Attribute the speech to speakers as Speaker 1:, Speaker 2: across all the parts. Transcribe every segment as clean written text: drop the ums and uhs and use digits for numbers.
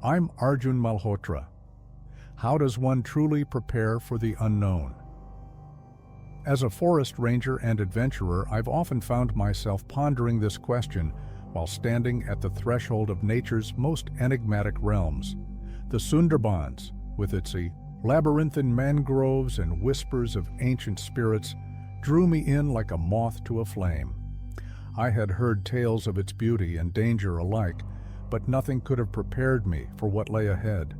Speaker 1: I'm Arjun Malhotra. How does one truly prepare for the unknown? As a forest ranger and adventurer, I've often found myself pondering this question while standing at the threshold of nature's most enigmatic realms. The Sundarbans, with its labyrinthine mangroves and whispers of ancient spirits, drew me in like a moth to a flame. I had heard tales of its beauty and danger alike, but nothing could have prepared me for what lay ahead.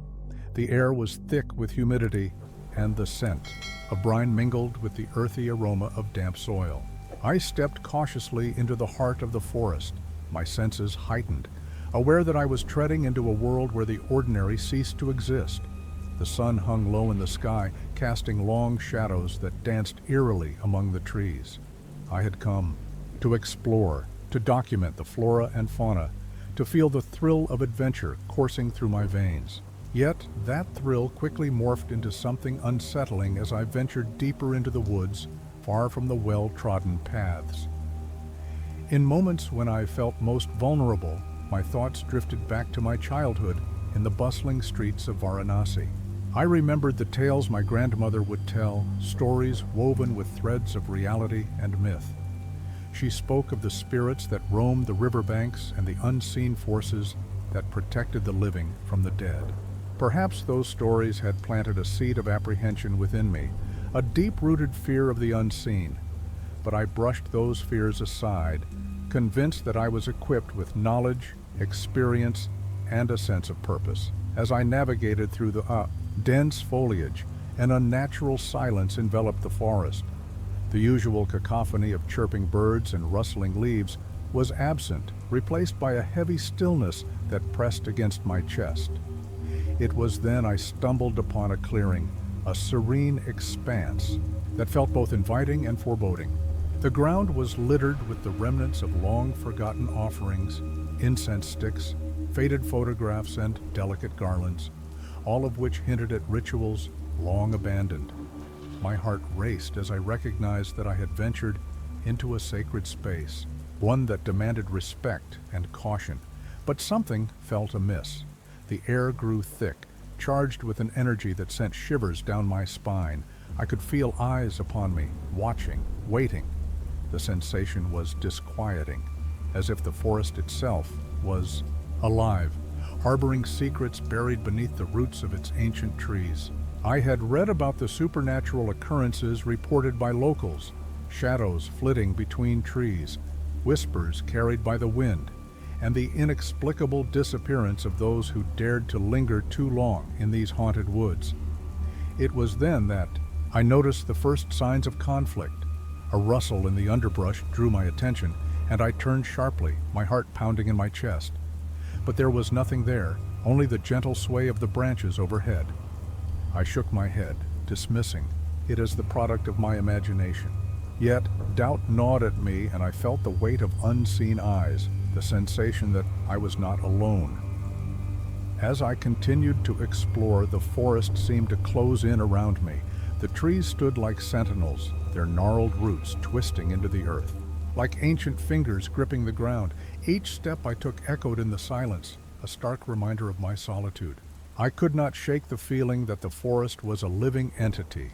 Speaker 1: The air was thick with humidity, and the scent of brine mingled with the earthy aroma of damp soil. I stepped cautiously into the heart of the forest, my senses heightened, aware that I was treading into a world where the ordinary ceased to exist. The sun hung low in the sky, casting long shadows that danced eerily among the trees. I had come to explore, to document the flora and fauna, to feel the thrill of adventure coursing through my veins. Yet that thrill quickly morphed into something unsettling as I ventured deeper into the woods, far from the well-trodden paths. In moments when I felt most vulnerable, my thoughts drifted back to my childhood in the bustling streets of Varanasi. I remembered the tales my grandmother would tell, stories woven with threads of reality and myth. She spoke of the spirits that roamed the riverbanks and the unseen forces that protected the living from the dead. Perhaps those stories had planted a seed of apprehension within me, a deep-rooted fear of the unseen. But I brushed those fears aside, convinced that I was equipped with knowledge, experience, and a sense of purpose. As I navigated through the dense foliage, an unnatural silence enveloped the forest. The usual cacophony of chirping birds and rustling leaves was absent, replaced by a heavy stillness that pressed against my chest. It was then I stumbled upon a clearing, a serene expanse that felt both inviting and foreboding. The ground was littered with the remnants of long-forgotten offerings, incense sticks, faded photographs, and delicate garlands, all of which hinted at rituals long abandoned. My heart raced as I recognized that I had ventured into a sacred space, one that demanded respect and caution. But something felt amiss. The air grew thick, charged with an energy that sent shivers down my spine. I could feel eyes upon me, watching, waiting. The sensation was disquieting, as if the forest itself was alive, harboring secrets buried beneath the roots of its ancient trees. I had read about the supernatural occurrences reported by locals, shadows flitting between trees, whispers carried by the wind, and the inexplicable disappearance of those who dared to linger too long in these haunted woods. It was then that I noticed the first signs of conflict. A rustle in the underbrush drew my attention, and I turned sharply, my heart pounding in my chest. But there was nothing there, only the gentle sway of the branches overhead. I shook my head, dismissing it as the product of my imagination. Yet doubt gnawed at me, and I felt the weight of unseen eyes, the sensation that I was not alone. As I continued to explore, the forest seemed to close in around me. The trees stood like sentinels, their gnarled roots twisting into the earth, like ancient fingers gripping the ground. Each step I took echoed in the silence, a stark reminder of my solitude. I could not shake the feeling that the forest was a living entity,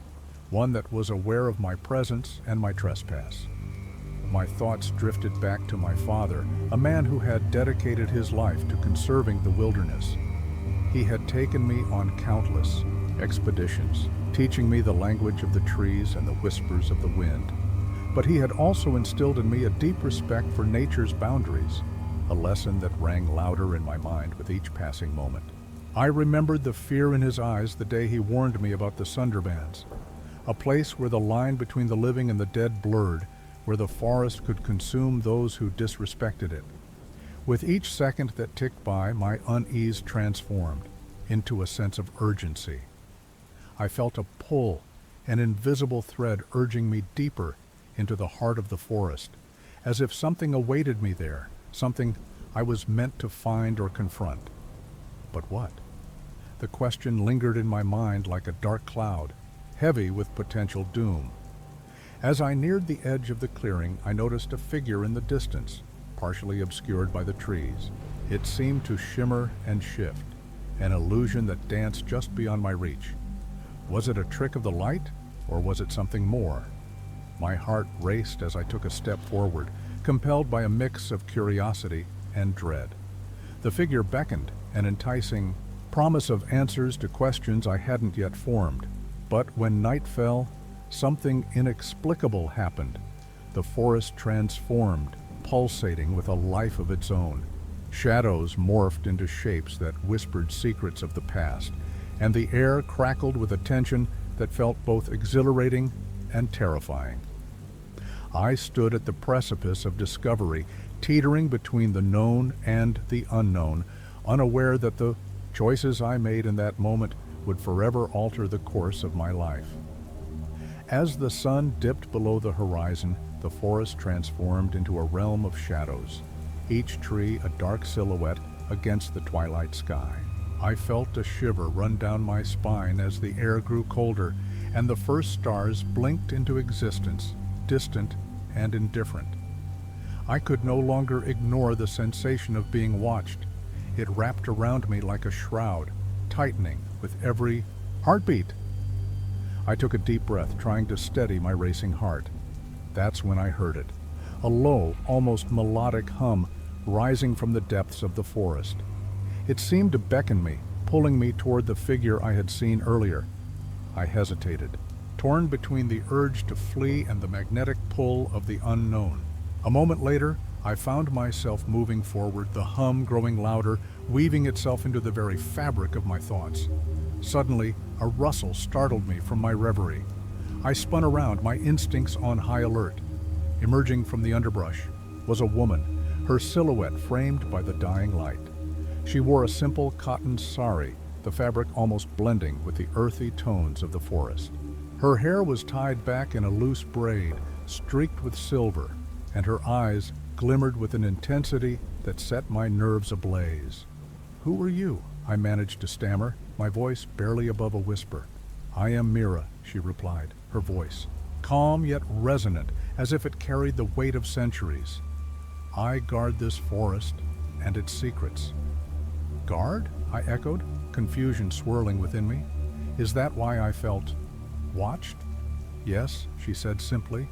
Speaker 1: one that was aware of my presence and my trespass. My thoughts drifted back to my father, a man who had dedicated his life to conserving the wilderness. He had taken me on countless expeditions, teaching me the language of the trees and the whispers of the wind. But he had also instilled in me a deep respect for nature's boundaries, a lesson that rang louder in my mind with each passing moment. I remembered the fear in his eyes the day he warned me about the Sundarbans, a place where the line between the living and the dead blurred, where the forest could consume those who disrespected it. With each second that ticked by, my unease transformed into a sense of urgency. I felt a pull, an invisible thread urging me deeper into the heart of the forest, as if something awaited me there, something I was meant to find or confront. But what? The question lingered in my mind like a dark cloud, heavy with potential doom. As I neared the edge of the clearing, I noticed a figure in the distance, partially obscured by the trees. It seemed to shimmer and shift, an illusion that danced just beyond my reach. Was it a trick of the light, or was it something more? My heart raced as I took a step forward, compelled by a mix of curiosity and dread. The figure beckoned, an enticing promise of answers to questions I hadn't yet formed. But when night fell, something inexplicable happened. The forest transformed, pulsating with a life of its own. Shadows morphed into shapes that whispered secrets of the past, and the air crackled with a tension that felt both exhilarating and terrifying. I stood at the precipice of discovery, teetering between the known and the unknown, unaware that the choices I made in that moment would forever alter the course of my life. As the sun dipped below the horizon, the forest transformed into a realm of shadows, each tree a dark silhouette against the twilight sky. I felt a shiver run down my spine as the air grew colder, and the first stars blinked into existence, distant and indifferent. I could no longer ignore the sensation of being watched. It wrapped around me like a shroud, tightening with every heartbeat. I took a deep breath, trying to steady my racing heart. That's when I heard it, a low, almost melodic hum rising from the depths of the forest. It seemed to beckon me, pulling me toward the figure I had seen earlier. I hesitated, torn between the urge to flee and the magnetic pull of the unknown. A moment later, I found myself moving forward, the hum growing louder, weaving itself into the very fabric of my thoughts. Suddenly, a rustle startled me from my reverie. I spun around, my instincts on high alert. Emerging from the underbrush was a woman, her silhouette framed by the dying light. She wore a simple cotton sari, the fabric almost blending with the earthy tones of the forest. Her hair was tied back in a loose braid, streaked with silver, and her eyes glimmered with an intensity that set my nerves ablaze. "Who are you?" I managed to stammer, my voice barely above a whisper. "I am Mira," she replied, her voice calm yet resonant, as if it carried the weight of centuries. "I guard this forest and its secrets." "Guard?" I echoed, confusion swirling within me. "Is that why I felt watched?" "Yes," she said simply,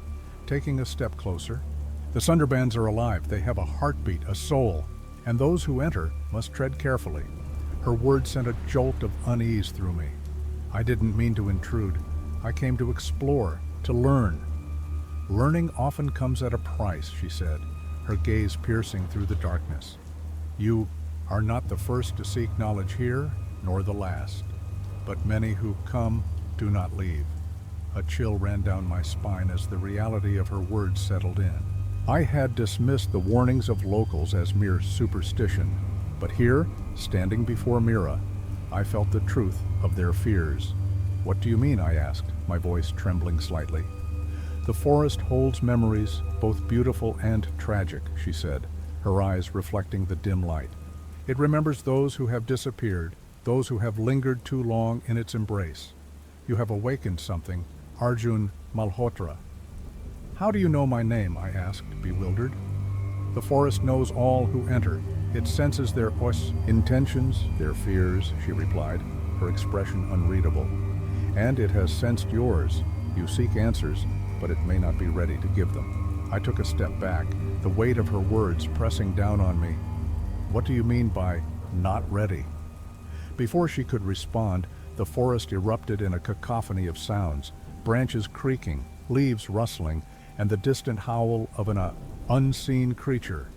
Speaker 1: taking a step closer. "The Sunderbands are alive. They have a heartbeat, a soul, and those who enter must tread carefully." Her words sent a jolt of unease through me. I didn't mean to intrude. I came to explore, to learn. "Learning often comes at a price," she said, her gaze piercing through the darkness. "You are not the first to seek knowledge here, nor the last. But many who come do not leave." A chill ran down my spine as the reality of her words settled in. I had dismissed the warnings of locals as mere superstition, but here, standing before Mira, I felt the truth of their fears. "What do you mean?" I asked, my voice trembling slightly. "The forest holds memories, both beautiful and tragic," she said, her eyes reflecting the dim light. "It remembers those who have disappeared, those who have lingered too long in its embrace. You have awakened something, Arjun Malhotra." "How do you know my name?" I asked, bewildered. "The forest knows all who enter. It senses their intentions, their fears," she replied, her expression unreadable. "And it has sensed yours. You seek answers, but it may not be ready to give them." I took a step back, the weight of her words pressing down on me. "What do you mean by not ready?" Before she could respond, the forest erupted in a cacophony of sounds, branches creaking, leaves rustling, and the distant howl of an unseen creature.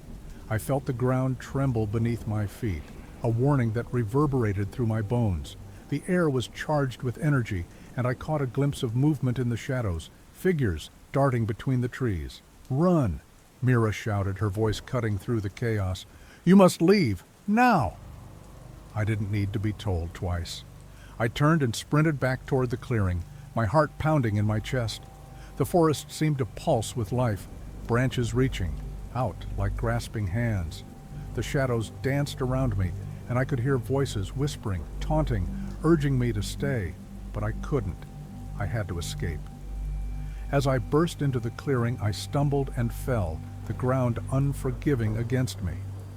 Speaker 1: I felt the ground tremble beneath my feet, a warning that reverberated through my bones. The air was charged with energy, and I caught a glimpse of movement in the shadows, figures darting between the trees. "Run!" Mira shouted, her voice cutting through the chaos. "You must leave, now!" I didn't need to be told twice. I turned and sprinted back toward the clearing, my heart pounding in my chest. The forest seemed to pulse with life, branches reaching out like grasping hands. The shadows danced around me, and I could hear voices whispering, taunting, urging me to stay, but I couldn't. I had to escape. As I burst into the clearing, I stumbled and fell, the ground unforgiving against me.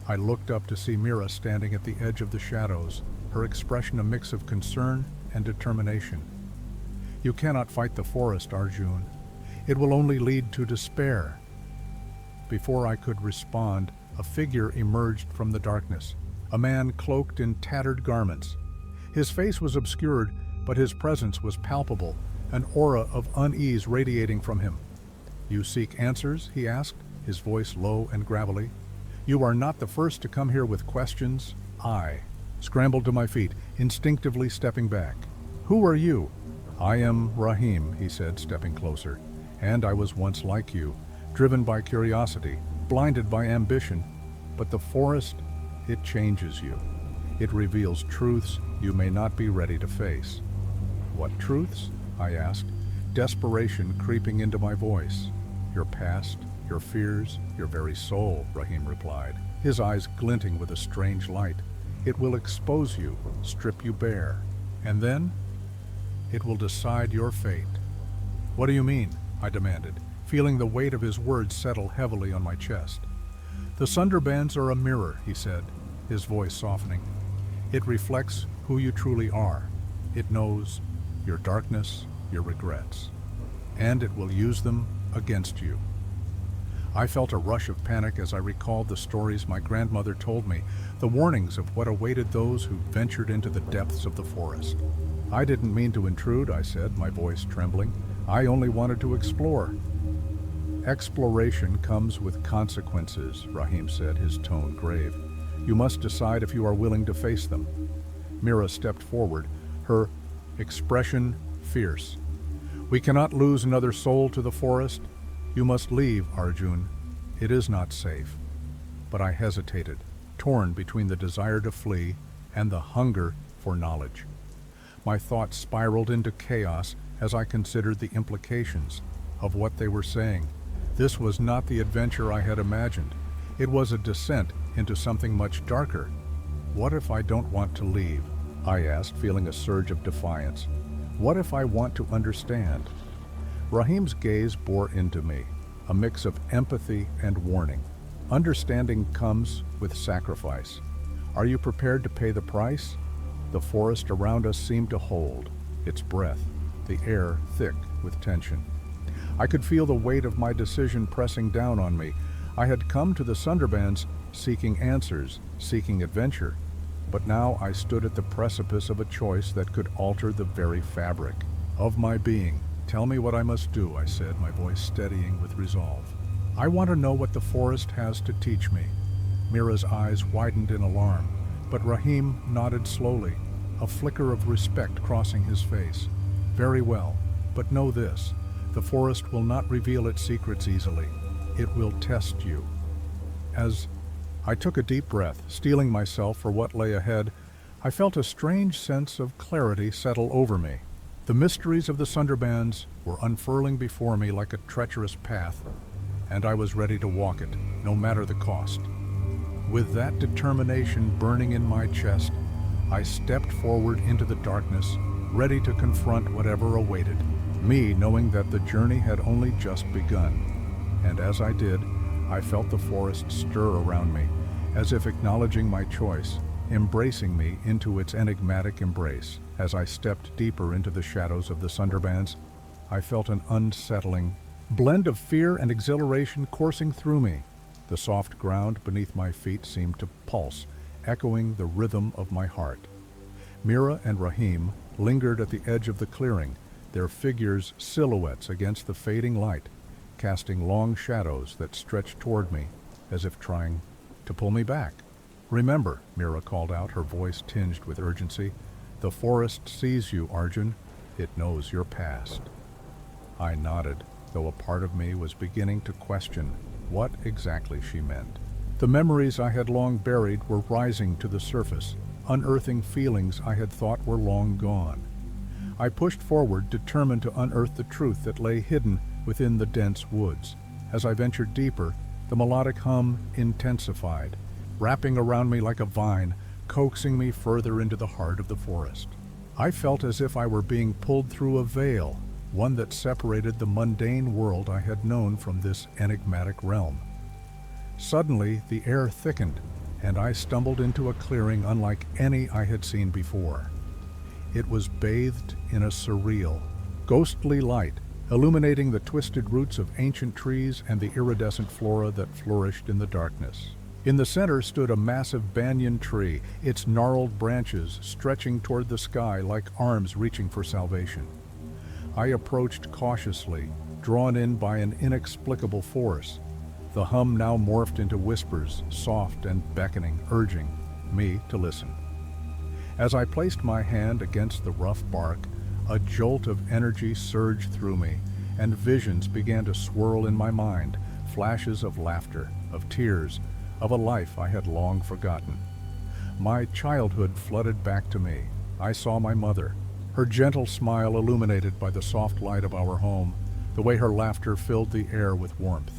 Speaker 1: I looked up to see Mira standing at the edge of the shadows, her expression a mix of concern and determination. "You cannot fight the forest, Arjun. It will only lead to despair." Before I could respond, a figure emerged from the darkness, a man cloaked in tattered garments. His face was obscured, but his presence was palpable, an aura of unease radiating from him. "You seek answers?" he asked, his voice low and gravelly. "You are not the first to come here with questions." I scrambled to my feet, instinctively stepping back. "Who are you?" "I am Rahim," he said, stepping closer. "And I was once like you, driven by curiosity, blinded by ambition. But the forest, it changes you. It reveals truths you may not be ready to face." "What truths?" I asked, desperation creeping into my voice. "Your past, your fears, your very soul," Rahim replied, his eyes glinting with a strange light. "It will expose you, strip you bare. And then, it will decide your fate." "What do you mean?" I demanded, feeling the weight of his words settle heavily on my chest. "The Sunderbands are a mirror," he said, his voice softening. "It reflects who you truly are. It knows your darkness, your regrets, and it will use them against you." I felt a rush of panic as I recalled the stories my grandmother told me, the warnings of what awaited those who ventured into the depths of the forest. "I didn't mean to intrude," I said, my voice trembling. "I only wanted to explore." "Exploration comes with consequences," Rahim said, his tone grave. "You must decide if you are willing to face them." Mira stepped forward, her expression fierce. "We cannot lose another soul to the forest. You must leave, Arjun. It is not safe." But I hesitated, torn between the desire to flee and the hunger for knowledge. My thoughts spiraled into chaos as I considered the implications of what they were saying. This was not the adventure I had imagined. It was a descent into something much darker. "What if I don't want to leave?" I asked, feeling a surge of defiance. "What if I want to understand?" Rahim's gaze bore into me, a mix of empathy and warning. "Understanding comes with sacrifice. Are you prepared to pay the price?" The forest around us seemed to hold, its breath, the air thick with tension. I could feel the weight of my decision pressing down on me. I had come to the Sunderbands seeking answers, seeking adventure, but now I stood at the precipice of a choice that could alter the very fabric of my being. "Tell me what I must do," I said, my voice steadying with resolve. "I want to know what the forest has to teach me." Mira's eyes widened in alarm, but Rahim nodded slowly, a flicker of respect crossing his face. "Very well, but know this. The forest will not reveal its secrets easily. It will test you." As I took a deep breath, steeling myself for what lay ahead, I felt a strange sense of clarity settle over me. The mysteries of the Sunderbands were unfurling before me like a treacherous path, and I was ready to walk it, no matter the cost. With that determination burning in my chest, I stepped forward into the darkness, ready to confront whatever awaited me, knowing that the journey had only just begun. And as I did, I felt the forest stir around me, as if acknowledging my choice, embracing me into its enigmatic embrace. As I stepped deeper into the shadows of the Sunderbands, I felt an unsettling blend of fear and exhilaration coursing through me. The soft ground beneath my feet seemed to pulse, echoing the rhythm of my heart. Mira and Rahim lingered at the edge of the clearing, their figures silhouettes against the fading light, casting long shadows that stretched toward me, as if trying to pull me back. "Remember," Mira called out, her voice tinged with urgency, "the forest sees you, Arjun. It knows your past." I nodded, though a part of me was beginning to question what exactly she meant. The memories I had long buried were rising to the surface, unearthing feelings I had thought were long gone. I pushed forward, determined to unearth the truth that lay hidden within the dense woods. As I ventured deeper, the melodic hum intensified, wrapping around me like a vine, coaxing me further into the heart of the forest. I felt as if I were being pulled through a veil, one that separated the mundane world I had known from this enigmatic realm. Suddenly, the air thickened, and I stumbled into a clearing unlike any I had seen before. It was bathed in a surreal, ghostly light, illuminating the twisted roots of ancient trees and the iridescent flora that flourished in the darkness. In the center stood a massive banyan tree, its gnarled branches stretching toward the sky like arms reaching for salvation. I approached cautiously, drawn in by an inexplicable force. The hum now morphed into whispers, soft and beckoning, urging me to listen. As I placed my hand against the rough bark, a jolt of energy surged through me, and visions began to swirl in my mind, flashes of laughter, of tears, of a life I had long forgotten. My childhood flooded back to me. I saw my mother, her gentle smile illuminated by the soft light of our home, the way her laughter filled the air with warmth.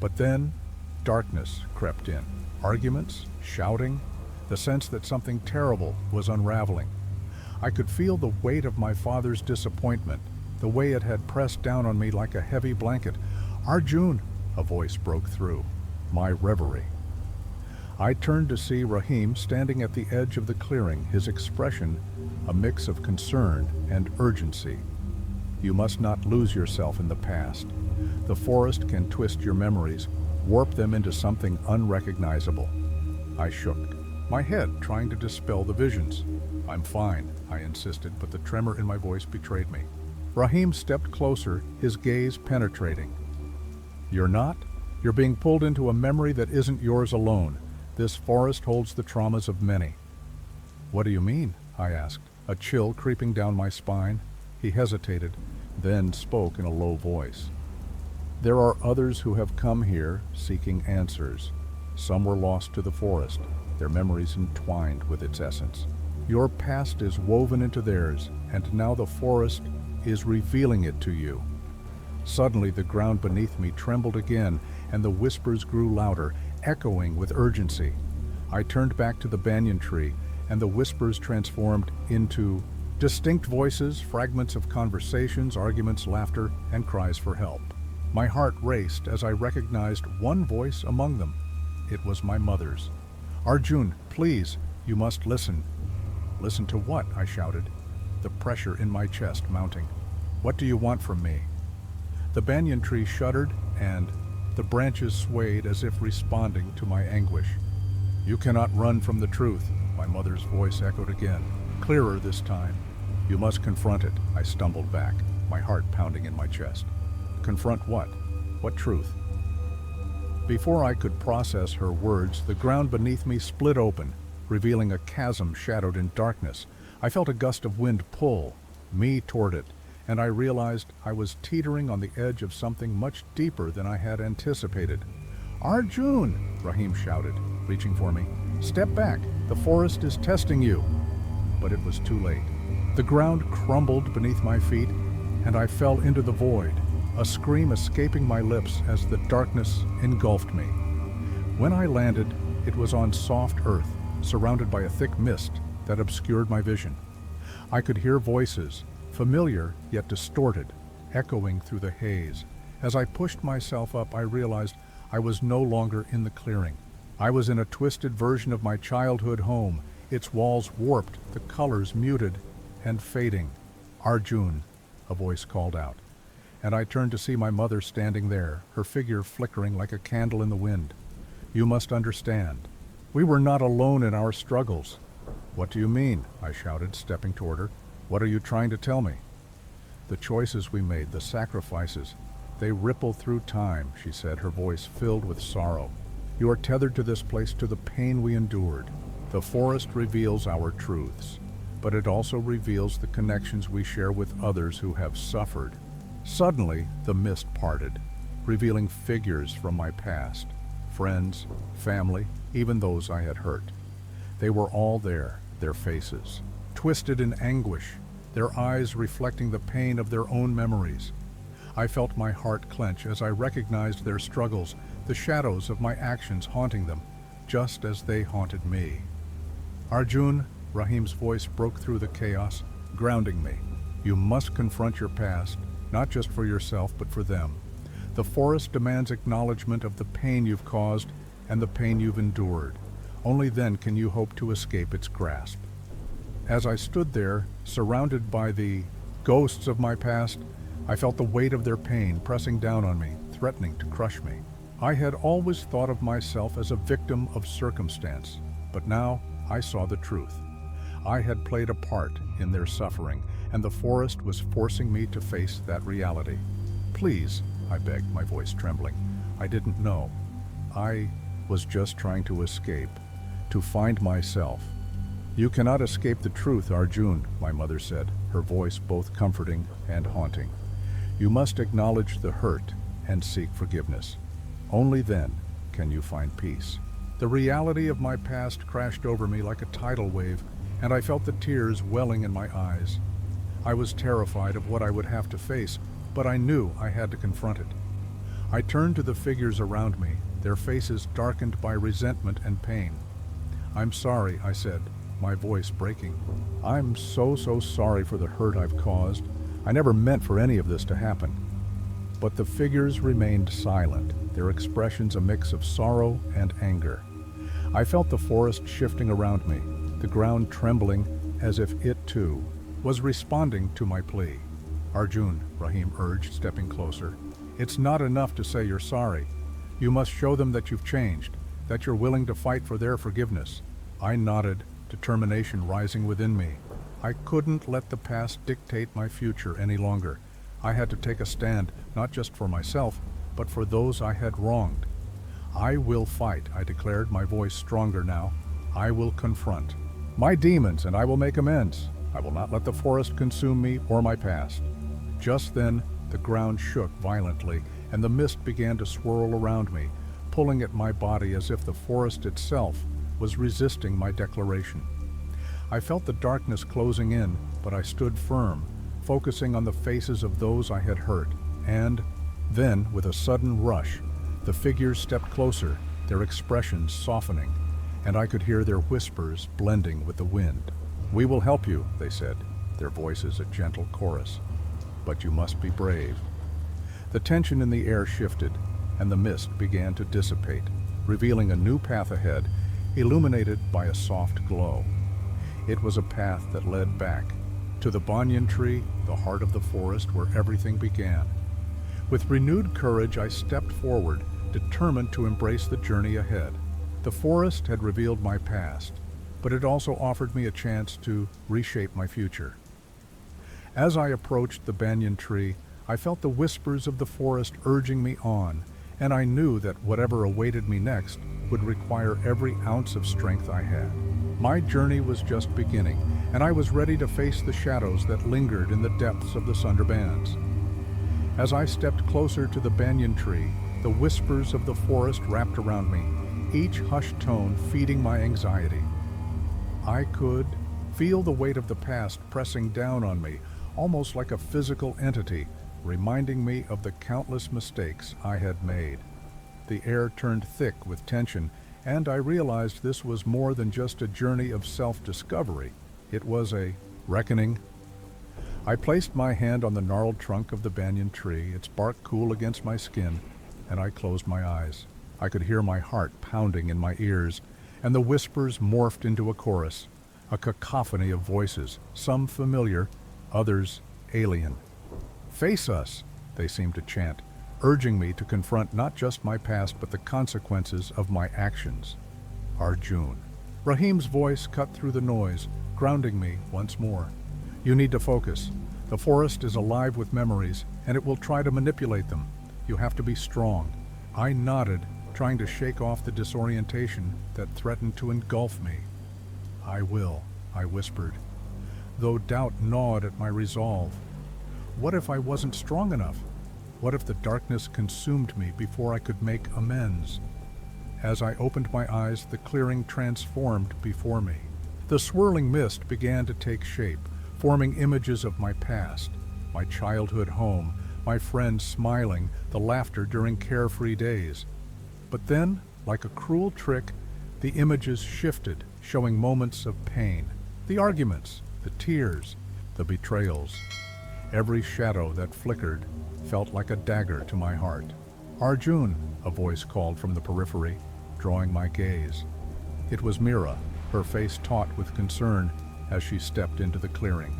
Speaker 1: But then, darkness crept in. Arguments, shouting, the sense that something terrible was unraveling. I could feel the weight of my father's disappointment, the way it had pressed down on me like a heavy blanket. "Arjun," a voice broke through my reverie. I turned to see Rahim standing at the edge of the clearing, his expression a mix of concern and urgency. "You must not lose yourself in the past. The forest can twist your memories, warp them into something unrecognizable." I shook my head, trying to dispel the visions. "I'm fine," I insisted, but the tremor in my voice betrayed me. Rahim stepped closer, his gaze penetrating. "You're not? You're being pulled into a memory that isn't yours alone. This forest holds the traumas of many." "What do you mean?" I asked, a chill creeping down my spine. He hesitated, then spoke in a low voice. "There are others who have come here seeking answers. Some were lost to the forest, their memories entwined with its essence. Your past is woven into theirs, and now the forest is revealing it to you." Suddenly the ground beneath me trembled again, and the whispers grew louder, echoing with urgency. I turned back to the banyan tree, and the whispers transformed into distinct voices, fragments of conversations, arguments, laughter, and cries for help. My heart raced as I recognized one voice among them. It was my mother's. "Arjun, please, you must listen." "Listen to what?" I shouted, the pressure in my chest mounting. "What do you want from me?" The banyan tree shuddered, and the branches swayed as if responding to my anguish. "You cannot run from the truth," my mother's voice echoed again, clearer this time. "You must confront it." I stumbled back, my heart pounding in my chest. "Confront what? What truth?" Before I could process her words, the ground beneath me split open, revealing a chasm shadowed in darkness. I felt a gust of wind pull me toward it, and I realized I was teetering on the edge of something much deeper than I had anticipated. "Arjun!" Rahim shouted, reaching for me. "Step back, the forest is testing you." But it was too late. The ground crumbled beneath my feet, and I fell into the void, a scream escaping my lips as the darkness engulfed me. When I landed, it was on soft earth, surrounded by a thick mist that obscured my vision. I could hear voices, familiar yet distorted, echoing through the haze. As I pushed myself up, I realized I was no longer in the clearing. I was in a twisted version of my childhood home, its walls warped, the colors muted and fading. "Arjun," a voice called out, and I turned to see my mother standing there, her figure flickering like a candle in the wind. "You must understand. We were not alone in our struggles." "What do you mean?" I shouted, stepping toward her. "What are you trying to tell me?" "The choices we made, the sacrifices, they ripple through time," she said, her voice filled with sorrow. "You are tethered to this place, to the pain we endured. The forest reveals our truths, but it also reveals the connections we share with others who have suffered." Suddenly, the mist parted, revealing figures from my past, friends, family, even those I had hurt. They were all there, their faces, twisted in anguish, their eyes reflecting the pain of their own memories. I felt my heart clench as I recognized their struggles, the shadows of my actions haunting them, just as they haunted me. "Arjun," Rahim's voice broke through the chaos, grounding me. "You must confront your past, not just for yourself, but for them. The forest demands acknowledgement of the pain you've caused and the pain you've endured. Only then can you hope to escape its grasp. As I stood there, surrounded by the ghosts of my past, I felt the weight of their pain pressing down on me, threatening to crush me. I had always thought of myself as a victim of circumstance, but now I saw the truth. I had played a part in their suffering, and the forest was forcing me to face that reality. "Please," I begged, my voice trembling. I didn't know. I was just trying to escape, to find myself. "You cannot escape the truth, Arjun," my mother said, her voice both comforting and haunting. "You must acknowledge the hurt and seek forgiveness. Only then can you find peace." The reality of my past crashed over me like a tidal wave, and I felt the tears welling in my eyes. I was terrified of what I would have to face, but I knew I had to confront it. I turned to the figures around me, their faces darkened by resentment and pain. "I'm sorry," I said, my voice breaking. "I'm so sorry for the hurt I've caused. I never meant for any of this to happen." But the figures remained silent, their expressions a mix of sorrow and anger. I felt the forest shifting around me, the ground trembling as if it too was responding to my plea. "Arjun," Rahim urged, stepping closer, "it's not enough to say you're sorry. You must show them that you've changed, that you're willing to fight for their forgiveness." I nodded, determination rising within me. I couldn't let the past dictate my future any longer. I had to take a stand, not just for myself, but for those I had wronged. "I will fight," I declared, my voice stronger now. "I will confront my demons and I will make amends. I will not let the forest consume me or my past." Just then, the ground shook violently, and the mist began to swirl around me, pulling at my body as if the forest itself was resisting my declaration. I felt the darkness closing in, but I stood firm, focusing on the faces of those I had hurt. And then, with a sudden rush, the figures stepped closer, their expressions softening, and I could hear their whispers blending with the wind. "We will help you," they said, their voices a gentle chorus. "But you must be brave." The tension in the air shifted, and the mist began to dissipate, revealing a new path ahead, illuminated by a soft glow. It was a path that led back to the banyan tree, the heart of the forest where everything began. With renewed courage, I stepped forward, determined to embrace the journey ahead. The forest had revealed my past, but it also offered me a chance to reshape my future. As I approached the banyan tree, I felt the whispers of the forest urging me on, and I knew that whatever awaited me next would require every ounce of strength I had. My journey was just beginning, and I was ready to face the shadows that lingered in the depths of the Sundarbans. As I stepped closer to the banyan tree, the whispers of the forest wrapped around me, each hushed tone feeding my anxiety. I could feel the weight of the past pressing down on me, almost like a physical entity, reminding me of the countless mistakes I had made. The air turned thick with tension, and I realized this was more than just a journey of self-discovery. It was a reckoning. I placed my hand on the gnarled trunk of the banyan tree, its bark cool against my skin, and I closed my eyes. I could hear my heart pounding in my ears, and the whispers morphed into a chorus, a cacophony of voices, some familiar, others alien. "Face us," they seemed to chant, urging me to confront not just my past but the consequences of my actions. "Arjun." Rahim's voice cut through the noise, grounding me once more. "You need to focus. The forest is alive with memories, and it will try to manipulate them. You have to be strong." I nodded, trying to shake off the disorientation that threatened to engulf me. "I will," I whispered, though doubt gnawed at my resolve. What if I wasn't strong enough? What if the darkness consumed me before I could make amends? As I opened my eyes, the clearing transformed before me. The swirling mist began to take shape, forming images of my past, my childhood home, my friends smiling, the laughter during carefree days. But then, like a cruel trick, the images shifted, showing moments of pain. The arguments, the tears, the betrayals. Every shadow that flickered felt like a dagger to my heart. "Arjun," a voice called from the periphery, drawing my gaze. It was Mira, her face taut with concern as she stepped into the clearing.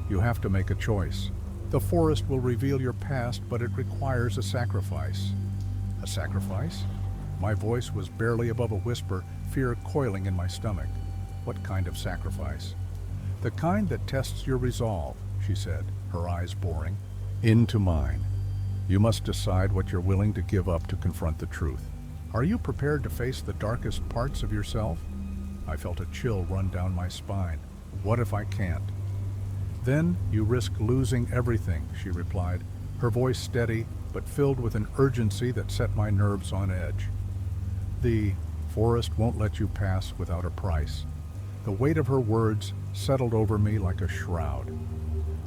Speaker 1: You have to make a choice. The forest will reveal your past, but it requires a sacrifice. A sacrifice? My voice was barely above a whisper, fear coiling in my stomach. What kind of sacrifice? The kind that tests your resolve, she said, her eyes boring into mine. You must decide what you're willing to give up to confront the truth. Are you prepared to face the darkest parts of yourself? I felt a chill run down my spine. What if I can't? Then you risk losing everything, she replied, her voice steady but filled with an urgency that set my nerves on edge. The forest won't let you pass without a price. The weight of her words settled over me like a shroud.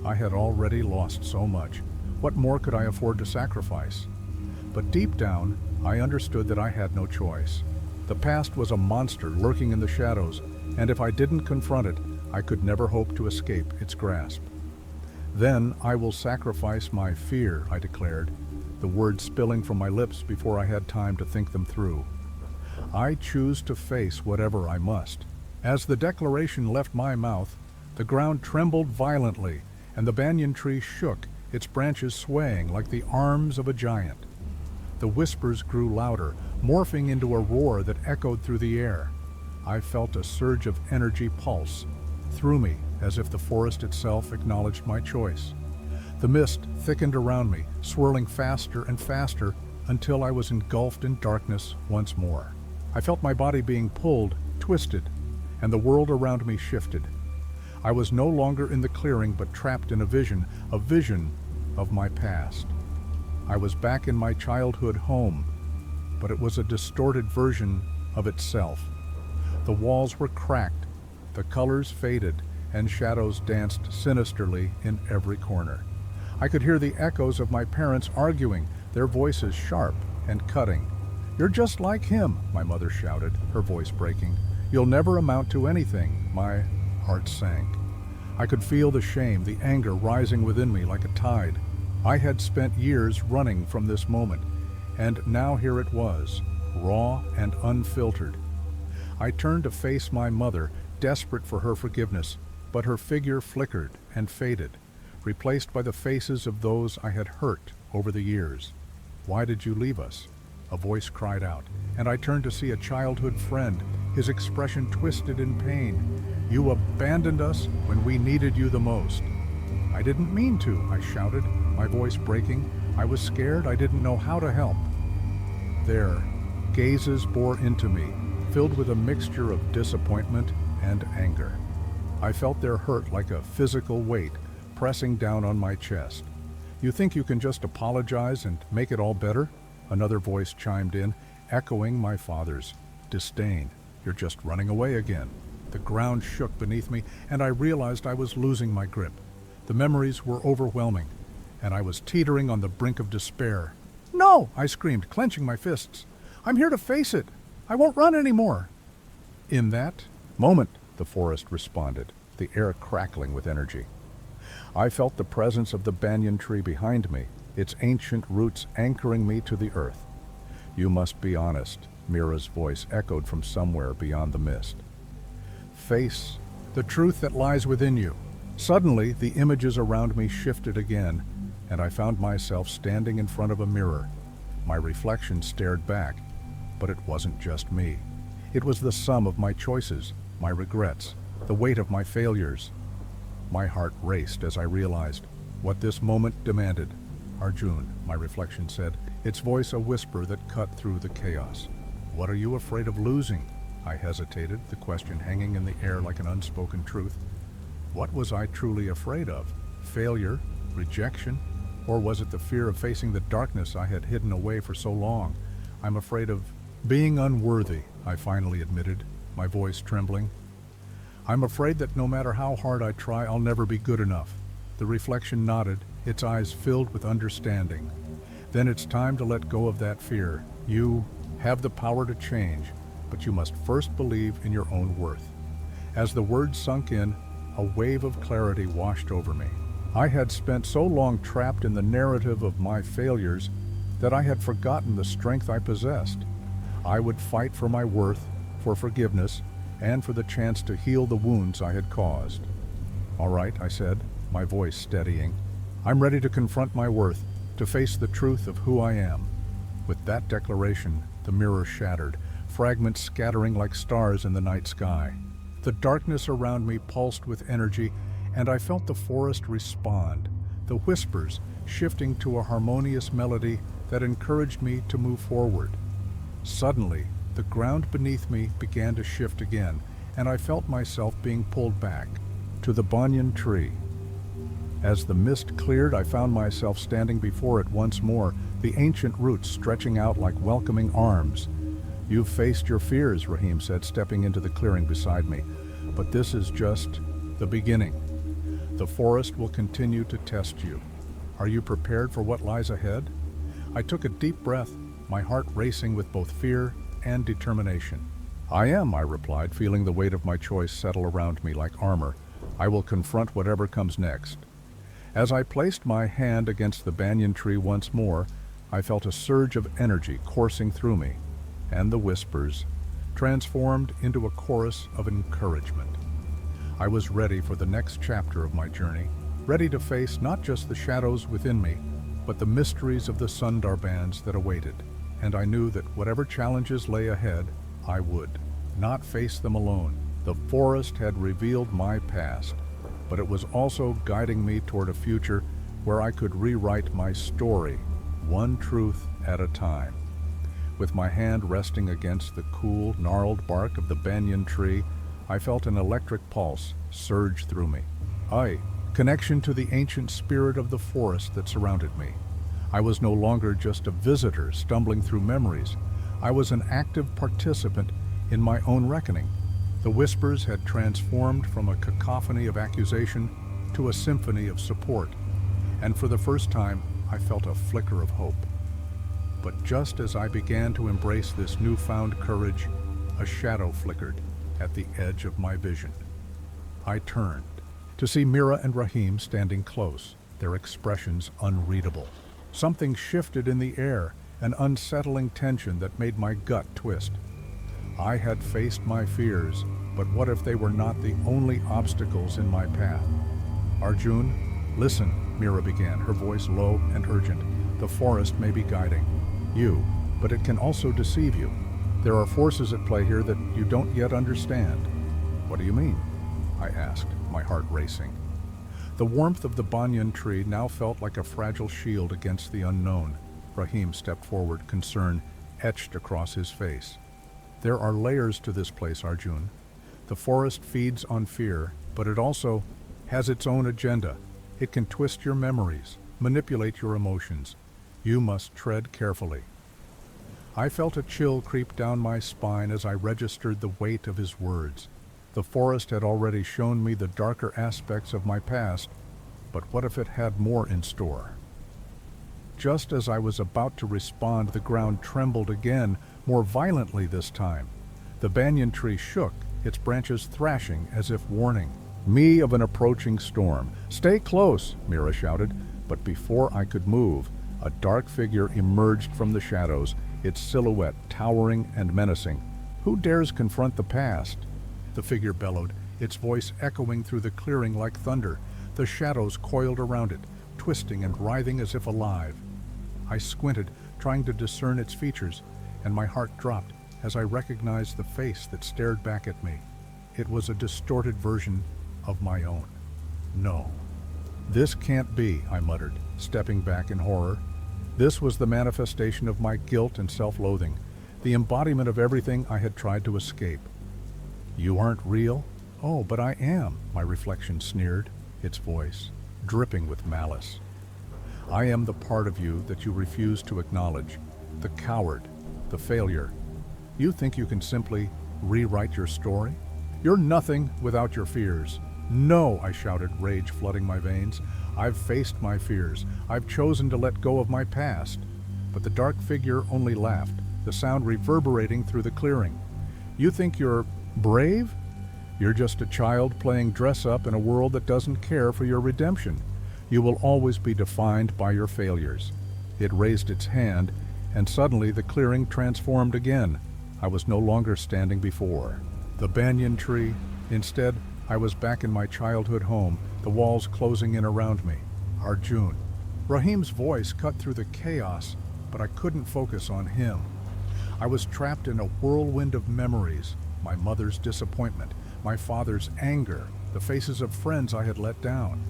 Speaker 1: I had already lost so much. What more could I afford to sacrifice? But deep down, I understood that I had no choice. The past was a monster lurking in the shadows, and if I didn't confront it, I could never hope to escape its grasp. Then I will sacrifice my fear, I declared, the words spilling from my lips before I had time to think them through. I choose to face whatever I must. As the declaration left my mouth, the ground trembled violently, and the banyan tree shook, its branches swaying like the arms of a giant. The whispers grew louder, morphing into a roar that echoed through the air. I felt a surge of energy pulse through me, as if the forest itself acknowledged my choice. The mist thickened around me, swirling faster and faster until I was engulfed in darkness once more. I felt my body being pulled, twisted, and the world around me shifted. I was no longer in the clearing but trapped in a vision of my past. I was back in my childhood home, but it was a distorted version of itself. The walls were cracked, the colors faded, and shadows danced sinisterly in every corner. I could hear the echoes of my parents arguing, their voices sharp and cutting. "You're just like him," my mother shouted, her voice breaking. "You'll never amount to anything." My heart sank. I could feel the shame, the anger rising within me like a tide. I had spent years running from this moment, and now here it was, raw and unfiltered. I turned to face my mother, desperate for her forgiveness, but her figure flickered and faded, replaced by the faces of those I had hurt over the years. "Why did you leave us?" a voice cried out, and I turned to see a childhood friend, his expression twisted in pain. "You abandoned us when we needed you the most." "I didn't mean to," I shouted, my voice breaking. I was scared, I didn't know how to help. Their gazes bore into me, filled with a mixture of disappointment and anger. I felt their hurt like a physical weight pressing down on my chest. "You think you can just apologize and make it all better?" Another voice chimed in, echoing my father's disdain. "You're just running away again." The ground shook beneath me, and I realized I was losing my grip. The memories were overwhelming, and I was teetering on the brink of despair. "No!" I screamed, clenching my fists. "I'm here to face it. I won't run anymore." In that moment, the forest responded, the air crackling with energy. I felt the presence of the banyan tree behind me, its ancient roots anchoring me to the earth. "You must be honest," Mira's voice echoed from somewhere beyond the mist. "Face the truth that lies within you." Suddenly, the images around me shifted again, and I found myself standing in front of a mirror. My reflection stared back, but it wasn't just me. It was the sum of my choices, my regrets, the weight of my failures. My heart raced as I realized what this moment demanded. "Arjun," my reflection said, its voice a whisper that cut through the chaos. "What are you afraid of losing?" I hesitated, the question hanging in the air like an unspoken truth. What was I truly afraid of? Failure? Rejection? Or was it the fear of facing the darkness I had hidden away for so long? "I'm afraid of being unworthy," I finally admitted, my voice trembling. "I'm afraid that no matter how hard I try, I'll never be good enough." The reflection nodded, its eyes filled with understanding. "Then it's time to let go of that fear. You have the power to change, but you must first believe in your own worth." As the words sunk in, a wave of clarity washed over me. I had spent so long trapped in the narrative of my failures that I had forgotten the strength I possessed. I would fight for my worth, for forgiveness and for the chance to heal the wounds I had caused. "All right," I said, my voice steadying. "I'm ready to confront my worth, to face the truth of who I am." With that declaration, the mirror shattered, fragments scattering like stars in the night sky. The darkness around me pulsed with energy, and I felt the forest respond, the whispers shifting to a harmonious melody that encouraged me to move forward. Suddenly, the ground beneath me began to shift again, and I felt myself being pulled back to the banyan tree. As the mist cleared, I found myself standing before it once more, the ancient roots stretching out like welcoming arms. "You've faced your fears," Rahim said, stepping into the clearing beside me. "But this is just the beginning. The forest will continue to test you. Are you prepared for what lies ahead?" I took a deep breath, my heart racing with both fear and determination. "I am," I replied, feeling the weight of my choice settle around me like armor. "I will confront whatever comes next." As I placed my hand against the banyan tree once more, I felt a surge of energy coursing through me, and the whispers transformed into a chorus of encouragement. I was ready for the next chapter of my journey, ready to face not just the shadows within me, but the mysteries of the Sundar bands that awaited. And I knew that whatever challenges lay ahead, I would not face them alone. The forest had revealed my past, but it was also guiding me toward a future where I could rewrite my story, one truth at a time. With my hand resting against the cool, gnarled bark of the banyan tree, I felt an electric pulse surge through me. Connection to the ancient spirit of the forest that surrounded me. I was no longer just a visitor stumbling through memories. I was an active participant in my own reckoning. The whispers had transformed from a cacophony of accusation to a symphony of support, and for the first time, I felt a flicker of hope. But just as I began to embrace this newfound courage, a shadow flickered at the edge of my vision. I turned to see Mira and Rahim standing close, their expressions unreadable. Something shifted in the air, an unsettling tension that made my gut twist. I had faced my fears, but what if they were not the only obstacles in my path? "Arjun, listen," Mira began, her voice low and urgent. "The forest may be guiding you, but it can also deceive you. There are forces at play here that you don't yet understand." "What do you mean?" I asked, my heart racing. The warmth of the banyan tree now felt like a fragile shield against the unknown. Rahim stepped forward, concern etched across his face. "There are layers to this place, Arjun. The forest feeds on fear, but it also has its own agenda. It can twist your memories, manipulate your emotions. You must tread carefully." I felt a chill creep down my spine as I registered the weight of his words. The forest had already shown me the darker aspects of my past, but what if it had more in store? Just as I was about to respond, the ground trembled again, more violently this time. The banyan tree shook, its branches thrashing as if warning me of an approaching storm. "Stay close," Mira shouted, but before I could move, a dark figure emerged from the shadows, its silhouette towering and menacing. "Who dares confront the past?" The figure bellowed, its voice echoing through the clearing like thunder. The shadows coiled around it, twisting and writhing as if alive. I squinted, trying to discern its features, and my heart dropped as I recognized the face that stared back at me. It was a distorted version of my own. "No, this can't be," I muttered, stepping back in horror. This was the manifestation of my guilt and self-loathing, the embodiment of everything I had tried to escape. "You aren't real?" "Oh, but I am," my reflection sneered, its voice dripping with malice. "I am the part of you that you refuse to acknowledge, the coward, the failure. You think you can simply rewrite your story? You're nothing without your fears." "No," I shouted, rage flooding my veins. "I've faced my fears. I've chosen to let go of my past." But the dark figure only laughed, the sound reverberating through the clearing. "You think you're brave? You're just a child playing dress-up in a world that doesn't care for your redemption. You will always be defined by your failures." It raised its hand, and suddenly the clearing transformed again. I was no longer standing before the banyan tree. Instead, I was back in my childhood home, the walls closing in around me. Arjun. Rahim's voice cut through the chaos, but I couldn't focus on him. I was trapped in a whirlwind of memories, my mother's disappointment, my father's anger, the faces of friends I had let down.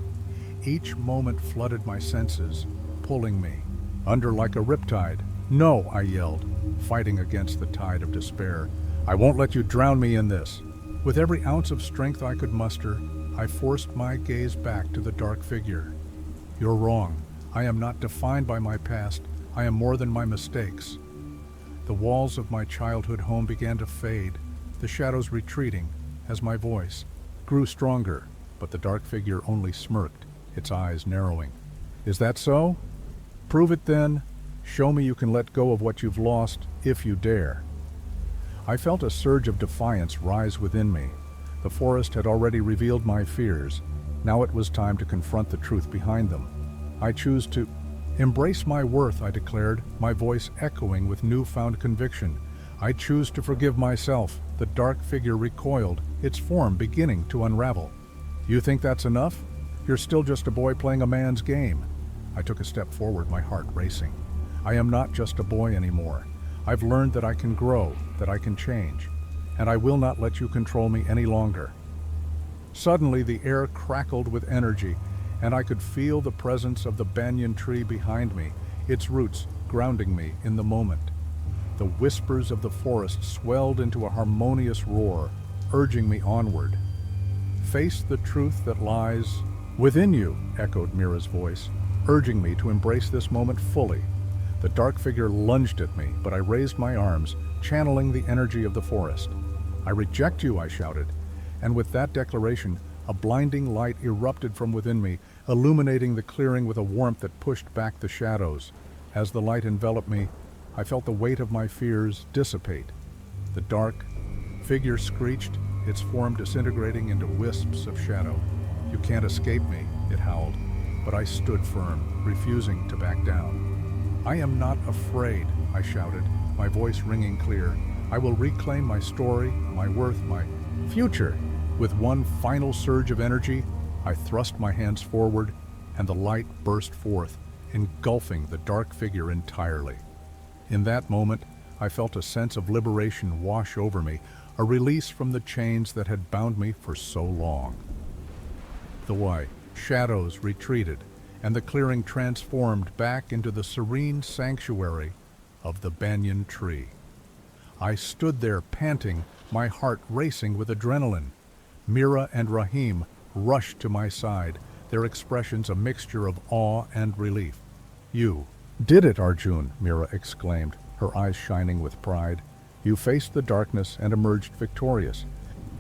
Speaker 1: Each moment flooded my senses, pulling me under like a riptide. "No," I yelled, fighting against the tide of despair. "I won't let you drown me in this." With every ounce of strength I could muster, I forced my gaze back to the dark figure. "You're wrong. I am not defined by my past. I am more than my mistakes." The walls of my childhood home began to fade, the shadows retreating as my voice grew stronger, but the dark figure only smirked, its eyes narrowing. "Is that so? Prove it then. Show me you can let go of what you've lost, if you dare." I felt a surge of defiance rise within me. The forest had already revealed my fears. Now it was time to confront the truth behind them. "I choose to embrace my worth," I declared, my voice echoing with newfound conviction. "I choose to forgive myself." The dark figure recoiled, its form beginning to unravel. "You think that's enough? You're still just a boy playing a man's game." I took a step forward, my heart racing. I am not just a boy anymore. I've learned that I can grow, that I can change, and I will not let you control me any longer. Suddenly the air crackled with energy, and I could feel the presence of the banyan tree behind me, its roots grounding me in the moment. The whispers of the forest swelled into a harmonious roar, urging me onward. "Face the truth that lies within you," echoed Mira's voice, urging me to embrace this moment fully. The dark figure lunged at me, but I raised my arms, channeling the energy of the forest. "I reject you," I shouted, and with that declaration, a blinding light erupted from within me, illuminating the clearing with a warmth that pushed back the shadows. As the light enveloped me, I felt the weight of my fears dissipate. The dark figure screeched, its form disintegrating into wisps of shadow. "You can't escape me," it howled, but I stood firm, refusing to back down. "I am not afraid," I shouted, my voice ringing clear. "I will reclaim my story, my worth, my future." With one final surge of energy, I thrust my hands forward, and the light burst forth, engulfing the dark figure entirely. In that moment, I felt a sense of liberation wash over me, a release from the chains that had bound me for so long. The white shadows retreated, and the clearing transformed back into the serene sanctuary of the banyan tree. I stood there panting, my heart racing with adrenaline. Mira and Rahim rushed to my side, their expressions a mixture of awe and relief. "You did it, Arjun," Mira exclaimed, her eyes shining with pride. "You faced the darkness and emerged victorious."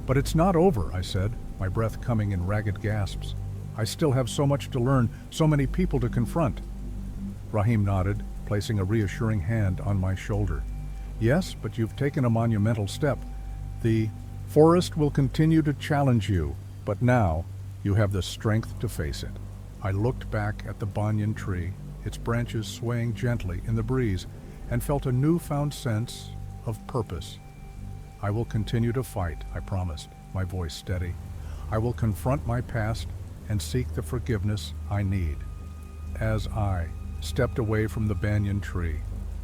Speaker 1: "But it's not over," I said, my breath coming in ragged gasps. "I still have so much to learn, so many people to confront." Rahim nodded, placing a reassuring hand on my shoulder. "Yes, but you've taken a monumental step. The forest will continue to challenge you, but now you have the strength to face it." I looked back at the banyan tree, its branches swaying gently in the breeze, and felt a newfound sense of purpose. "I will continue to fight," I promised, my voice steady. "I will confront my past and seek the forgiveness I need." As I stepped away from the banyan tree,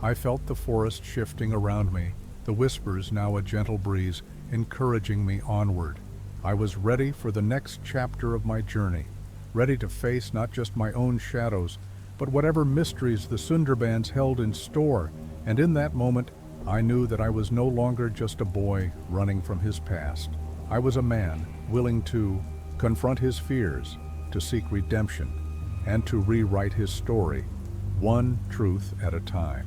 Speaker 1: I felt the forest shifting around me, the whispers now a gentle breeze, encouraging me onward. I was ready for the next chapter of my journey, ready to face not just my own shadows, but whatever mysteries the Sundarbans held in store, and in that moment, I knew that I was no longer just a boy running from his past. I was a man willing to confront his fears, to seek redemption, and to rewrite his story, one truth at a time.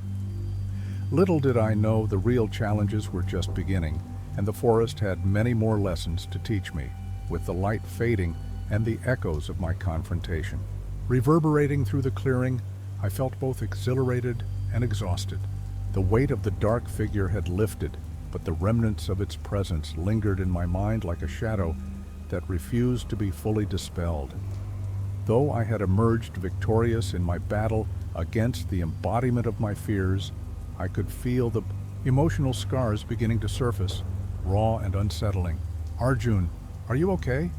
Speaker 1: Little did I know the real challenges were just beginning, and the forest had many more lessons to teach me, with the light fading and the echoes of my confrontation reverberating through the clearing. I felt both exhilarated and exhausted. The weight of the dark figure had lifted, but the remnants of its presence lingered in my mind like a shadow that refused to be fully dispelled. Though I had emerged victorious in my battle against the embodiment of my fears, I could feel the emotional scars beginning to surface, raw and unsettling. Arjun, are you okay?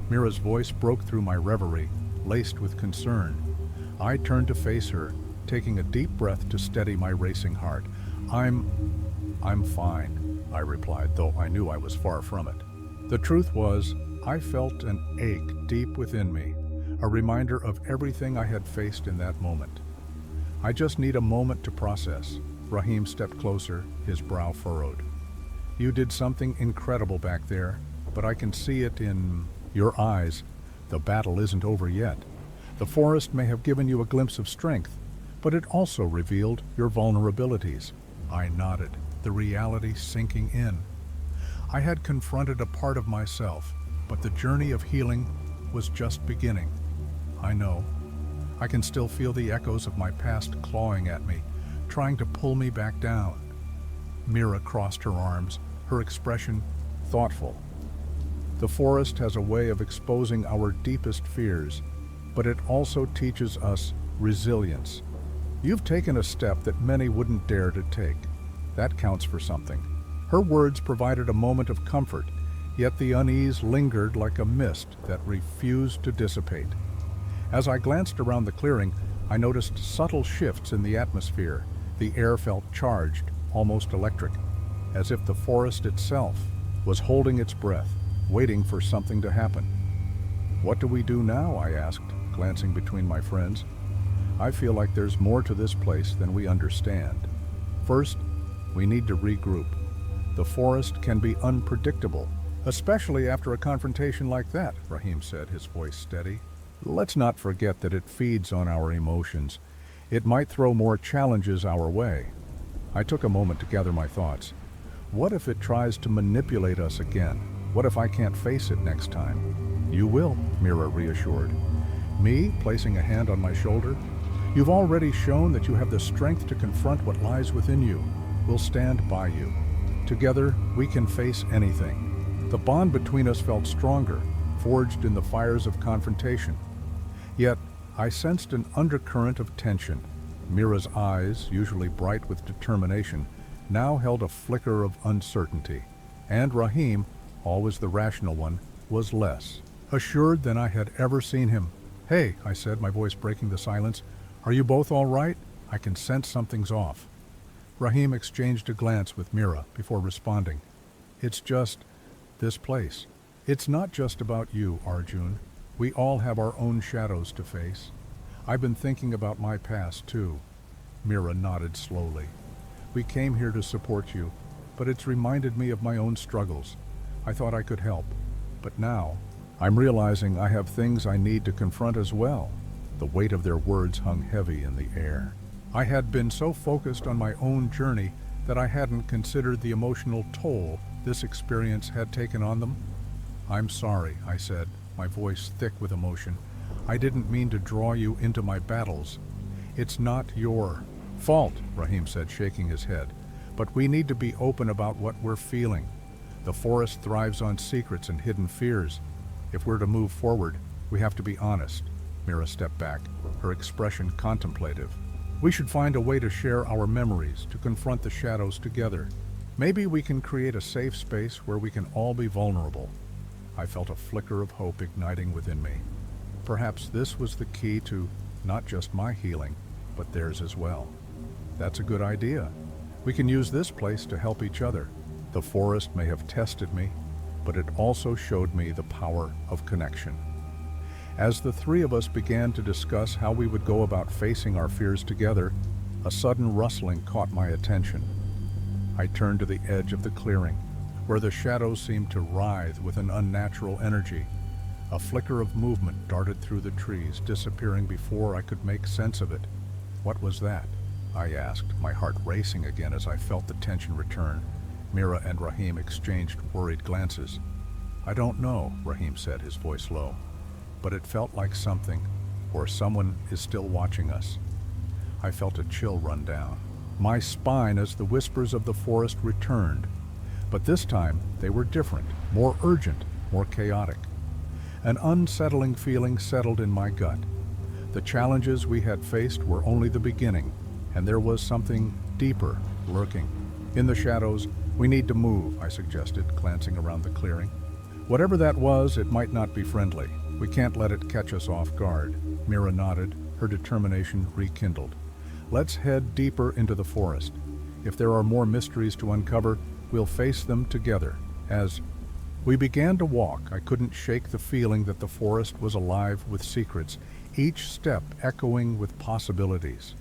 Speaker 1: Mira's voice broke through my reverie, laced with concern. I turned to face her, taking a deep breath to steady my racing heart. I'm fine, I replied, though I knew I was far from it. The truth was, I felt an ache deep within me, a reminder of everything I had faced in that moment. I just need a moment to process. Rahim stepped closer, his brow furrowed. You did something incredible back there, but I can see it in your eyes. The battle isn't over yet. The forest may have given you a glimpse of strength, but it also revealed your vulnerabilities. I nodded, the reality sinking in. I had confronted a part of myself, but the journey of healing was just beginning. I know. I can still feel the echoes of my past clawing at me, trying to pull me back down. Mira crossed her arms, her expression thoughtful. The forest has a way of exposing our deepest fears, but it also teaches us resilience. You've taken a step that many wouldn't dare to take. That counts for something. Her words provided a moment of comfort, yet the unease lingered like a mist that refused to dissipate. As I glanced around the clearing, I noticed subtle shifts in the atmosphere. The air felt charged, almost electric, as if the forest itself was holding its breath, waiting for something to happen. What do we do now? I asked, glancing between my friends. I feel like there's more to this place than we understand. First, we need to regroup. The forest can be unpredictable, especially after a confrontation like that, Rahim said, his voice steady. Let's not forget that it feeds on our emotions. It might throw more challenges our way. I took a moment to gather my thoughts. What if it tries to manipulate us again? What if I can't face it next time? You will, Mira reassured. Me, placing a hand on my shoulder? You've already shown that you have the strength to confront what lies within you. We'll stand by you. Together, we can face anything. The bond between us felt stronger, forged in the fires of confrontation. Yet, I sensed an undercurrent of tension. Mira's eyes, usually bright with determination, now held a flicker of uncertainty. And Rahim, always the rational one, was less assured than I had ever seen him. Hey, I said, my voice breaking the silence. Are you both all right? I can sense something's off. Rahim exchanged a glance with Mira before responding. It's just this place. It's not just about you, Arjun. We all have our own shadows to face. I've been thinking about my past, too. Mira nodded slowly. We came here to support you, but it's reminded me of my own struggles. I thought I could help, but now I'm realizing I have things I need to confront as well. The weight of their words hung heavy in the air. I had been so focused on my own journey that I hadn't considered the emotional toll this experience had taken on them. I'm sorry, I said, my voice thick with emotion. I didn't mean to draw you into my battles. It's not your fault, Rahim said, shaking his head. But we need to be open about what we're feeling. The forest thrives on secrets and hidden fears. If we're to move forward, we have to be honest. Mira stepped back, her expression contemplative. We should find a way to share our memories, to confront the shadows together. Maybe we can create a safe space where we can all be vulnerable. I felt a flicker of hope igniting within me. Perhaps this was the key to not just my healing, but theirs as well. That's a good idea. We can use this place to help each other. The forest may have tested me, but it also showed me the power of connection. As the three of us began to discuss how we would go about facing our fears together, a sudden rustling caught my attention. I turned to the edge of the clearing, where the shadows seemed to writhe with an unnatural energy. A flicker of movement darted through the trees, disappearing before I could make sense of it. What was that? I asked, my heart racing again as I felt the tension return. Mira and Rahim exchanged worried glances. I don't know, Rahim said, his voice low. But it felt like something, or someone is still watching us. I felt a chill run down my spine as the whispers of the forest returned. But this time, they were different, more urgent, more chaotic. An unsettling feeling settled in my gut. The challenges we had faced were only the beginning, and there was something deeper lurking. In the shadows, we need to move, I suggested, glancing around the clearing. Whatever that was, it might not be friendly. We can't let it catch us off guard. Mira nodded, her determination rekindled. Let's head deeper into the forest. If there are more mysteries to uncover, we'll face them together. As we began to walk, I couldn't shake the feeling that the forest was alive with secrets, each step echoing with possibilities.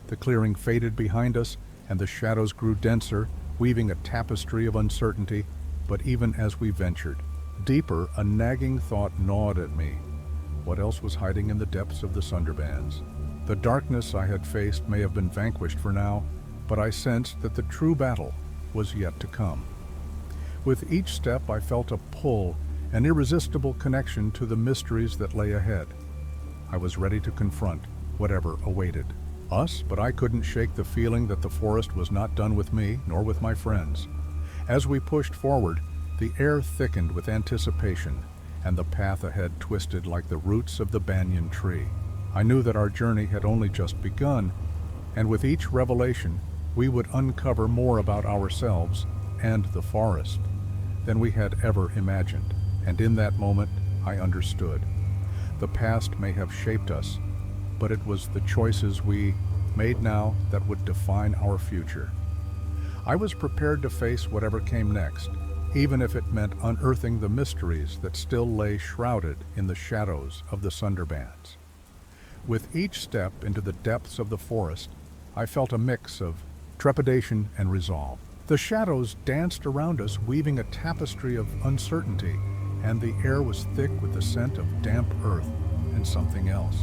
Speaker 1: The clearing faded behind us, and the shadows grew denser, weaving a tapestry of uncertainty. But even as we ventured deeper, a nagging thought gnawed at me. What else was hiding in the depths of the Sunderbands? The darkness I had faced may have been vanquished for now, but I sensed that the true battle was yet to come. With each step I felt a pull, an irresistible connection to the mysteries that lay ahead. I was ready to confront whatever awaited us, but I couldn't shake the feeling that the forest was not done with me, nor with my friends. As we pushed forward, the air thickened with anticipation, and the path ahead twisted like the roots of the banyan tree. I knew that our journey had only just begun, and with each revelation, we would uncover more about ourselves and the forest than we had ever imagined. And in that moment, I understood. The past may have shaped us, but it was the choices we made now that would define our future. I was prepared to face whatever came next, even if it meant unearthing the mysteries that still lay shrouded in the shadows of the Sunderbands. With each step into the depths of the forest, I felt a mix of trepidation and resolve. The shadows danced around us, weaving a tapestry of uncertainty, and the air was thick with the scent of damp earth and something else.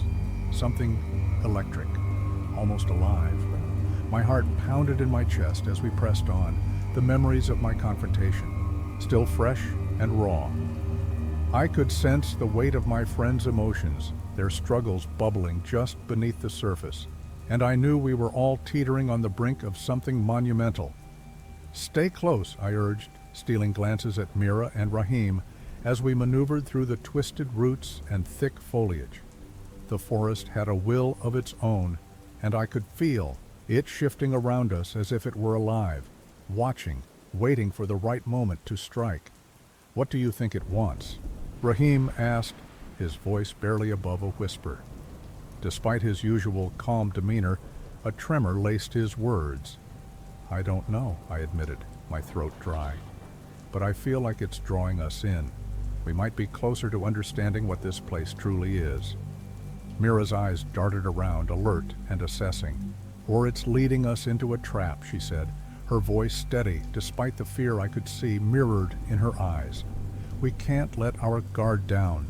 Speaker 1: Something electric, almost alive. My heart pounded in my chest as we pressed on, the memories of my confrontation, still fresh and raw. I could sense the weight of my friends' emotions, their struggles bubbling just beneath the surface, and I knew we were all teetering on the brink of something monumental. Stay close, I urged, stealing glances at Mira and Rahim as we maneuvered through the twisted roots and thick foliage. The forest had a will of its own, and I could feel it shifting around us as if it were alive, watching, waiting for the right moment to strike. What do you think it wants? Rahim asked, his voice barely above a whisper. Despite his usual calm demeanor, a tremor laced his words. I don't know, I admitted, my throat dry. But I feel like it's drawing us in. We might be closer to understanding what this place truly is. Mira's eyes darted around, alert and assessing. Or it's leading us into a trap, she said, her voice steady despite the fear I could see mirrored in her eyes. We can't let our guard down.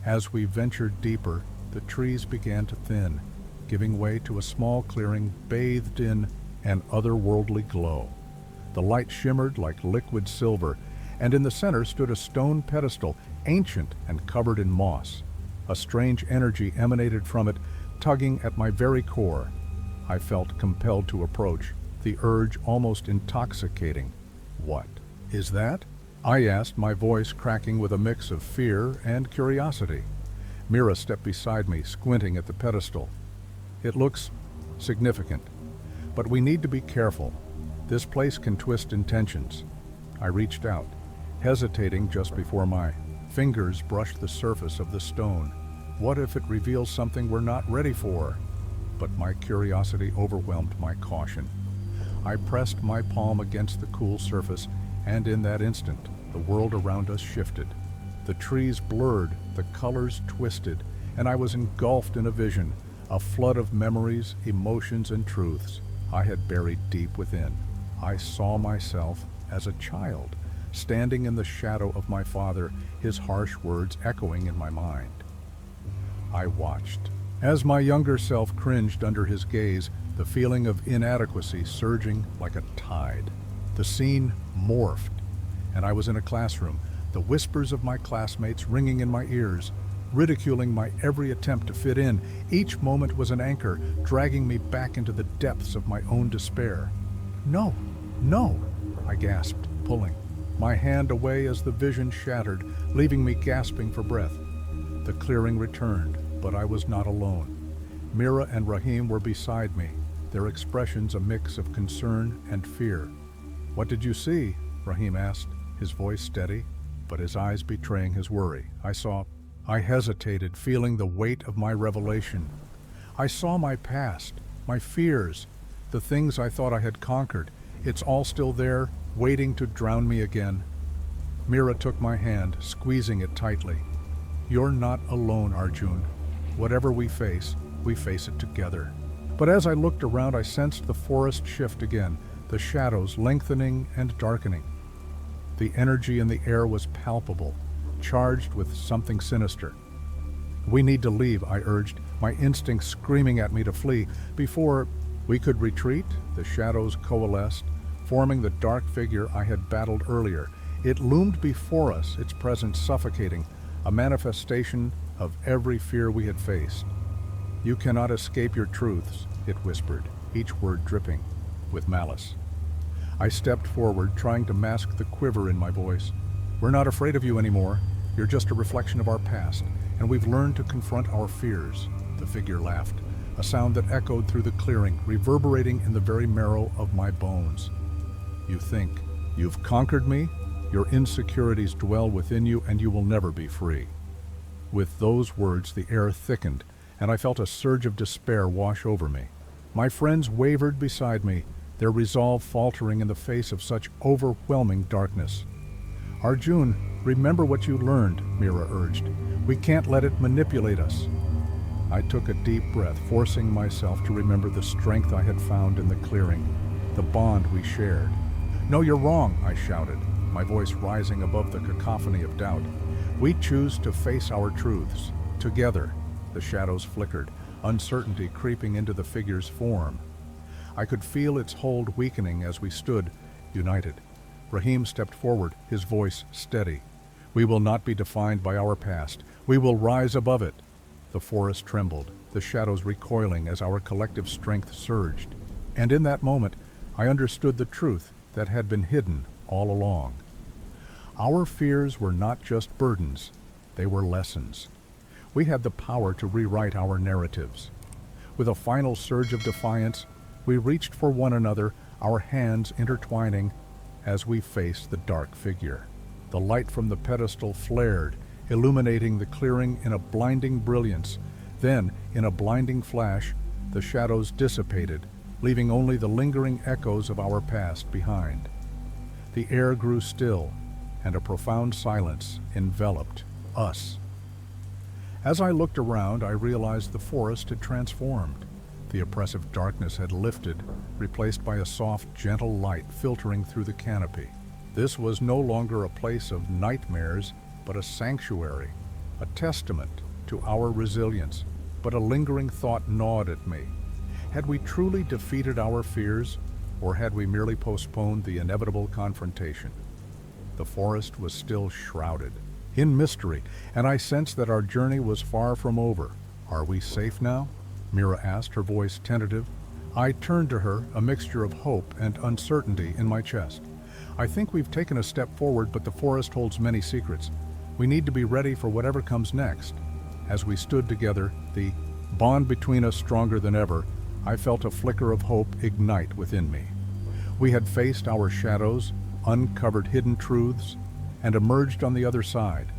Speaker 1: As we ventured deeper, the trees began to thin, giving way to a small clearing bathed in an otherworldly glow. The light shimmered like liquid silver, and in the center stood a stone pedestal, ancient and covered in moss. A strange energy emanated from it, tugging at my very core. I felt compelled to approach, the urge almost intoxicating. What is that? I asked, my voice cracking with a mix of fear and curiosity. Mira stepped beside me, squinting at the pedestal. It looks significant, but we need to be careful. This place can twist intentions. I reached out, hesitating just before my fingers brushed the surface of the stone. What if it reveals something we're not ready for? But my curiosity overwhelmed my caution. I pressed my palm against the cool surface, and in that instant, the world around us shifted. The trees blurred, the colors twisted, and I was engulfed in a vision, a flood of memories, emotions, and truths I had buried deep within. I saw myself as a child, standing in the shadow of my father, his harsh words echoing in my mind. I watched. As my younger self cringed under his gaze, the feeling of inadequacy surging like a tide. The scene morphed, and I was in a classroom, the whispers of my classmates ringing in my ears, ridiculing my every attempt to fit in. Each moment was an anchor, dragging me back into the depths of my own despair. No, no, I gasped, pulling my hand away as the vision shattered, leaving me gasping for breath. The clearing returned, but I was not alone. Mira and Rahim were beside me, their expressions a mix of concern and fear. "What did you see?" Rahim asked, his voice steady, but his eyes betraying his worry. I hesitated, feeling the weight of my revelation. "I saw my past, my fears, the things I thought I had conquered. It's all still there, waiting to drown me again." Mira took my hand, squeezing it tightly. "You're not alone, Arjun. Whatever we face it together." But as I looked around, I sensed the forest shift again, the shadows lengthening and darkening. The energy in the air was palpable, charged with something sinister. "We need to leave," I urged, my instincts screaming at me to flee. Before we could retreat, the shadows coalesced, forming the dark figure I had battled earlier. It loomed before us, its presence suffocating, a manifestation of every fear we had faced. "You cannot escape your truths," it whispered, each word dripping with malice. I stepped forward, trying to mask the quiver in my voice. "We're not afraid of you anymore. You're just a reflection of our past, and we've learned to confront our fears." The figure laughed, a sound that echoed through the clearing, reverberating in the very marrow of my bones. "You think you've conquered me? Your insecurities dwell within you, and you will never be free." With those words, the air thickened, and I felt a surge of despair wash over me. My friends wavered beside me, their resolve faltering in the face of such overwhelming darkness. "Arjun, remember what you learned," Mira urged. "We can't let it manipulate us." I took a deep breath, forcing myself to remember the strength I had found in the clearing, the bond we shared. "No, you're wrong," I shouted, my voice rising above the cacophony of doubt. "We choose to face our truths. Together." The shadows flickered, uncertainty creeping into the figure's form. I could feel its hold weakening as we stood, united. Rahim stepped forward, his voice steady. "We will not be defined by our past. We will rise above it." The forest trembled, the shadows recoiling as our collective strength surged. And in that moment, I understood the truth that had been hidden all along. Our fears were not just burdens, they were lessons. We had the power to rewrite our narratives. With a final surge of defiance, we reached for one another, our hands intertwining as we faced the dark figure. The light from the pedestal flared, illuminating the clearing in a blinding brilliance. Then, in a blinding flash, the shadows dissipated, leaving only the lingering echoes of our past behind. The air grew still, and a profound silence enveloped us. As I looked around, I realized the forest had transformed. The oppressive darkness had lifted, replaced by a soft, gentle light filtering through the canopy. This was no longer a place of nightmares, but a sanctuary, a testament to our resilience. But a lingering thought gnawed at me. Had we truly defeated our fears, or had we merely postponed the inevitable confrontation? The forest was still shrouded in mystery, and I sensed that our journey was far from over. "Are we safe now?" Mira asked, her voice tentative. I turned to her, a mixture of hope and uncertainty in my chest. "I think we've taken a step forward, but the forest holds many secrets. We need to be ready for whatever comes next." As we stood together, the bond between us stronger than ever, I felt a flicker of hope ignite within me. We had faced our shadows, uncovered hidden truths, and emerged on the other side.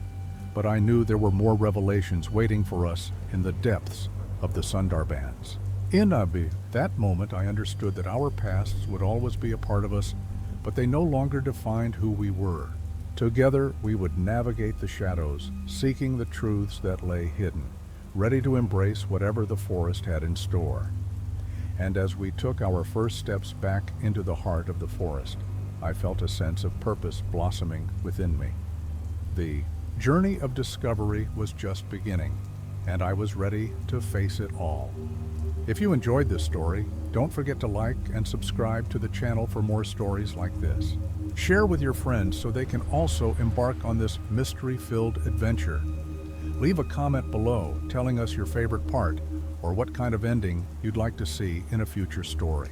Speaker 1: But I knew there were more revelations waiting for us in the depths of the Sundarbans. In that moment, I understood that our pasts would always be a part of us, but they no longer defined who we were. Together, we would navigate the shadows, seeking the truths that lay hidden, ready to embrace whatever the forest had in store. And as we took our first steps back into the heart of the forest, I felt a sense of purpose blossoming within me. The journey of discovery was just beginning, and I was ready to face it all. If you enjoyed this story, don't forget to like and subscribe to the channel for more stories like this. Share with your friends so they can also embark on this mystery-filled adventure. Leave a comment below telling us your favorite part or what kind of ending you'd like to see in a future story.